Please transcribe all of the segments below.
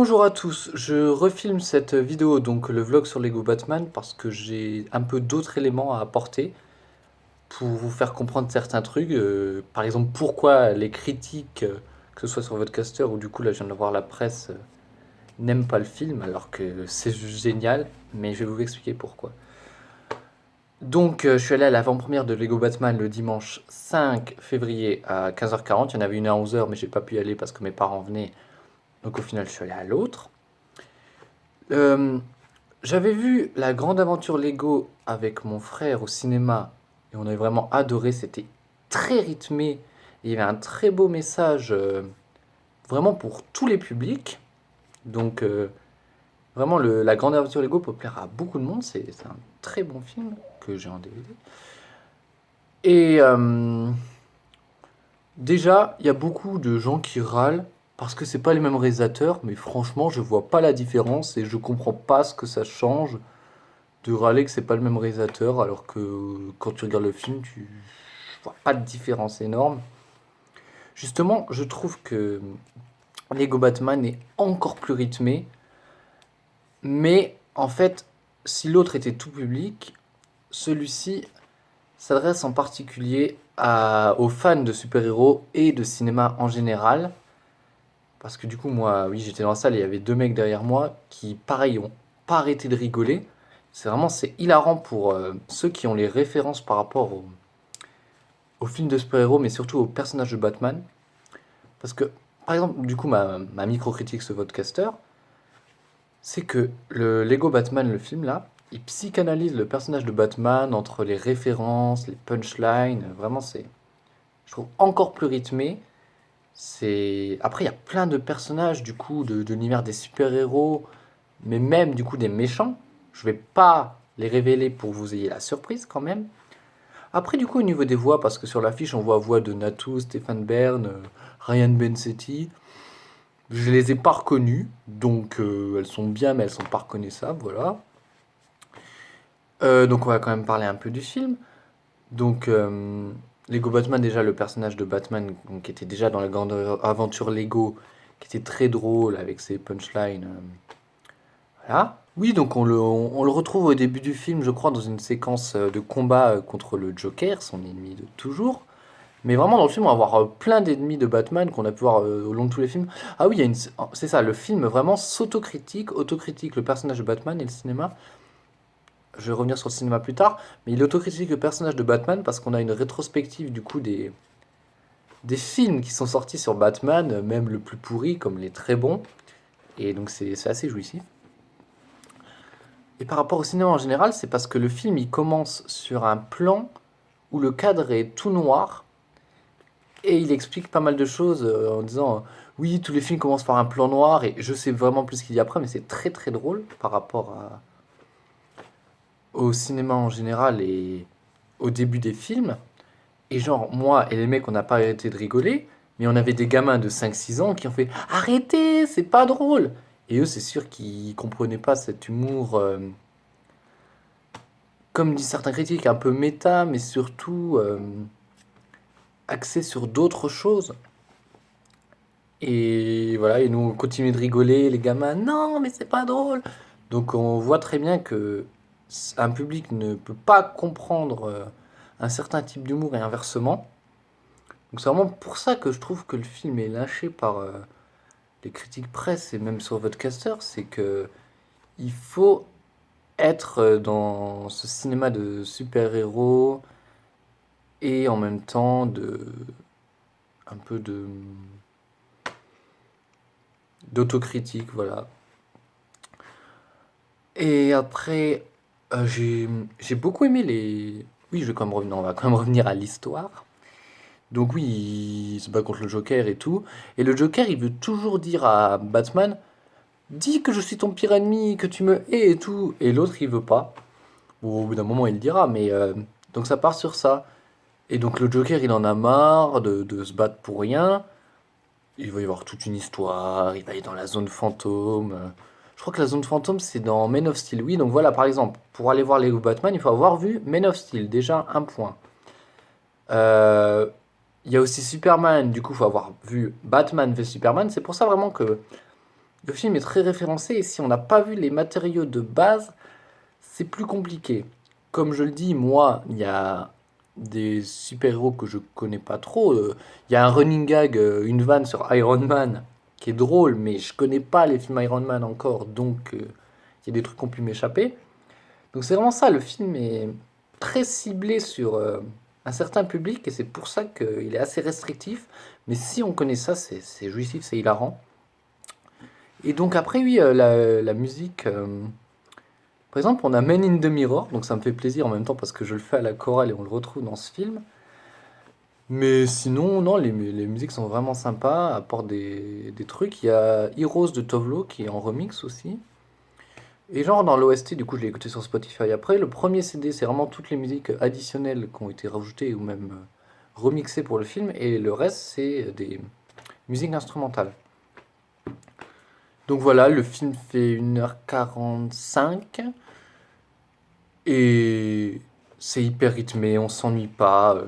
Bonjour à tous, je refilme cette vidéo, donc le vlog sur Lego Batman, parce que j'ai un peu d'autres éléments à apporter pour vous faire comprendre certains trucs. Par exemple, pourquoi les critiques, que ce soit sur Vodcaster ou du coup là je viens de voir la presse, n'aiment pas le film, alors que c'est juste génial, mais je vais vous expliquer pourquoi. Donc je suis allé à l'avant-première de Lego Batman le dimanche 5 février à 15h40, il y en avait une à 11h mais j'ai pas pu y aller parce que mes parents venaient, donc au final je suis allé à l'autre. Euh, J'avais vu La Grande Aventure Lego avec mon frère au cinéma et on avait vraiment adoré. C'était très rythmé. Et il y avait un très beau message vraiment pour tous les publics. Donc vraiment La Grande Aventure Lego peut plaire à beaucoup de monde. C'est un très bon film que j'ai en DVD. Et déjà, il y a beaucoup de gens qui râlent parce que c'est pas les mêmes réalisateurs. Mais franchement, je vois pas la différence et je comprends pas ce que ça change de râler que c'est pas le même réalisateur, alors que quand tu regardes le film, tu vois pas de différence énorme. Justement, je trouve que Lego Batman est encore plus rythmé, mais en fait, si l'autre était tout public, celui-ci s'adresse en particulier aux fans de super-héros et de cinéma en général. Parce que du coup, moi, oui, j'étais dans la salle et il y avait deux mecs derrière moi qui, pareil, ont pas arrêté de rigoler. C'est hilarant pour ceux qui ont les références par rapport aux films de super-héros, mais surtout aux personnages de Batman. Parce que, par exemple, du coup, ma micro-critique ce podcaster, c'est que le Lego Batman, le film là, il psychanalyse le personnage de Batman entre les références, les punchlines. Vraiment, je trouve, encore plus rythmé. Après, il y a plein de personnages, du coup, de l'univers des super-héros, mais même, du coup, des méchants. Je vais pas les révéler pour que vous ayez la surprise, quand même. Après, du coup, au niveau des voix, parce que sur l'affiche, on voit voix de Natou, Stéphane Bern, Ryan Bensetti. Je les ai pas reconnues, donc elles sont bien, mais elles sont pas reconnaissables, voilà. Donc on va quand même parler un peu du film. Donc Lego Batman, déjà le personnage de Batman, donc, qui était déjà dans la grande aventure Lego, qui était très drôle avec ses punchlines. Voilà. Oui, donc on le retrouve au début du film, je crois, dans une séquence de combat contre le Joker, son ennemi de toujours. Mais vraiment, dans le film, on va avoir plein d'ennemis de Batman qu'on a pu voir au long de tous les films. Ah oui, c'est ça, le film vraiment s'autocritique, autocritique le personnage de Batman et le cinéma. Je vais revenir sur le cinéma plus tard, mais il autocritique le personnage de Batman parce qu'on a une rétrospective du coup des films qui sont sortis sur Batman, même le plus pourri comme les très bons. Et donc c'est assez jouissif. Et par rapport au cinéma en général, c'est parce que le film il commence sur un plan où le cadre est tout noir. Et il explique pas mal de choses en disant oui, tous les films commencent par un plan noir et je sais vraiment plus ce qu'il y a après, mais c'est très très drôle par rapport au cinéma en général et au début des films. Et genre, moi et les mecs, on n'a pas arrêté de rigoler, mais on avait des gamins de 5 6 ans qui ont fait arrêtez, c'est pas drôle. Et eux, c'est sûr qu'ils comprenaient pas cet humour, comme dit certains critiques, un peu méta, mais surtout axé sur d'autres choses. Et voilà, et nous on continue de rigoler, les gamins, non, mais c'est pas drôle. Donc on voit très bien que un public ne peut pas comprendre un certain type d'humour et inversement. Donc c'est vraiment pour ça que je trouve que le film est lâché par les critiques presse et même sur Vodcaster, c'est que il faut être dans ce cinéma de super-héros et en même temps un peu d'autocritique, voilà. Et après, j'ai beaucoup aimé les. Oui, je vais quand même revenir, on va quand même revenir à l'histoire. Donc oui, il se bat contre le Joker et tout. Et le Joker, il veut toujours dire à Batman, dis que je suis ton pire ennemi, que tu me hais et tout. Et l'autre, il veut pas. Bon, au bout d'un moment, il le dira, mais donc ça part sur ça. Et donc le Joker, il en a marre de se battre pour rien. Il va y avoir toute une histoire, il va aller dans la zone fantôme. Je crois que la zone fantôme, c'est dans Man of Steel. Oui, donc voilà, par exemple, pour aller voir Lego Batman, il faut avoir vu Man of Steel, déjà un point. Euh, Il y a aussi Superman, du coup, il faut avoir vu Batman v Superman. C'est pour ça vraiment que Le film est très référencé et si on n'a pas vu les matériaux de base, c'est plus compliqué. Comme je le dis, moi, il y a des super-héros que je connais pas trop. Il y a un running gag, une vanne sur Iron Man qui est drôle, mais je connais pas les films Iron Man encore, donc il y a des trucs qui ont pu m'échapper. Donc c'est vraiment ça, le film est très ciblé sur un certain public et c'est pour ça qu'il est assez restrictif. Mais si on connaît ça, c'est jouissif, c'est hilarant. Et donc après, oui, la musique. Par exemple, on a Men in the Mirror, donc ça me fait plaisir en même temps parce que je le fais à la chorale et on le retrouve dans ce film. Mais sinon, non, les musiques sont vraiment sympas, apportent des trucs. Il y a Heroes de Tovlo qui est en remix aussi. Et genre dans l'OST, du coup, je l'ai écouté sur Spotify après. Le premier CD, c'est vraiment toutes les musiques additionnelles qui ont été rajoutées ou même remixées pour le film. Et le reste, c'est des musiques instrumentales. Donc voilà, le film fait 1h45. Et c'est hyper rythmé, on s'ennuie pas.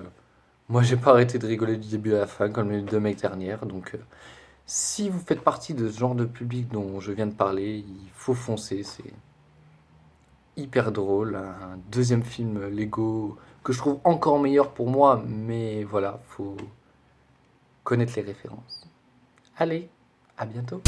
Moi, j'ai pas arrêté de rigoler du début à la fin, comme les deux mecs dernières. Donc, si vous faites partie de ce genre de public dont je viens de parler, il faut foncer. C'est hyper drôle. Un deuxième film Lego que je trouve encore meilleur pour moi, mais voilà, faut connaître les références. Allez, à bientôt.